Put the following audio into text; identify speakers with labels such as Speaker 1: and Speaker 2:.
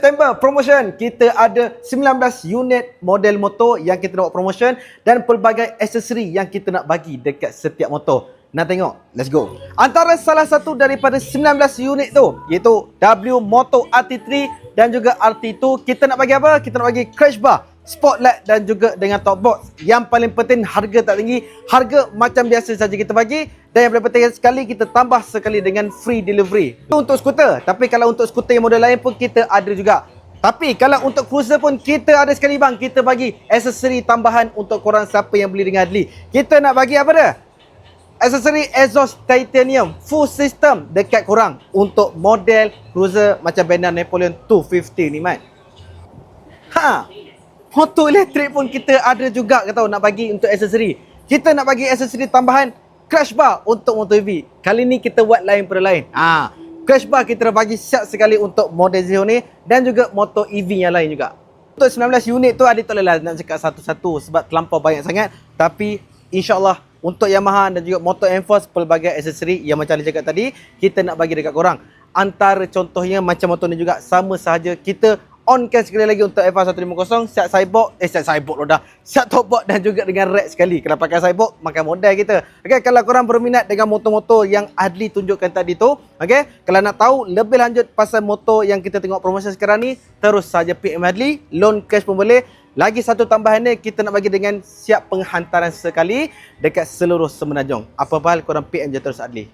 Speaker 1: September promotion, kita ada 19 unit model motor yang kita nak buat promotion dan pelbagai aksesori yang kita nak bagi dekat setiap motor. Nak tengok? Let's go. Antara salah satu daripada 19 unit tu iaitu W Moto RT3 dan juga RT2, kita nak bagi apa? Kita nak bagi crash bar, spotlight dan juga dengan top box. Yang paling penting harga tak tinggi, harga macam biasa saja kita bagi. Dan yang paling penting sekali, kita tambah sekali dengan free delivery. Itu untuk skuter, tapi kalau untuk skuter yang model lain pun kita ada juga. Tapi kalau untuk cruiser pun kita ada sekali bang, kita bagi aksesori tambahan untuk korang siapa yang beli dengan Adli. Kita nak bagi apa dia? Aksesori exhaust titanium full system dekat korang untuk model cruiser macam bandar Napoleon 250 ni man. Motor elektrik pun kita ada juga kata nak bagi untuk aksesori. Kita nak bagi aksesori tambahan crash bar untuk motor EV. Kali ni kita buat lain pada lain. Crash bar kita dah bagi siap sekali untuk model Zeo ni dan juga motor EV yang lain juga. Untuk 19 unit tu Adik tak boleh lah nak cakap satu-satu sebab terlampau banyak sangat. Tapi insyaAllah untuk Yamaha dan juga Motor Enforce pelbagai aksesori yang macam Ali cakap tadi, kita nak bagi dekat korang. Antara contohnya macam motor ni juga sama sahaja, kita onkan sekali lagi untuk FR150 siap sidebox dah. Siap top box dan juga dengan rack sekali. Kalau pakai sidebox makan modal kita. Okey, kalau korang berminat dengan motor-motor yang Adli tunjukkan tadi tu, okey, kalau nak tahu lebih lanjut pasal motor yang kita tengok promosi sekarang ni, terus saja PM Adli, loan cash pun boleh. Lagi satu tambahan ni, kita nak bagi dengan siap penghantaran sekali dekat seluruh Semenanjung. Apa hal korang PM je terus Adli.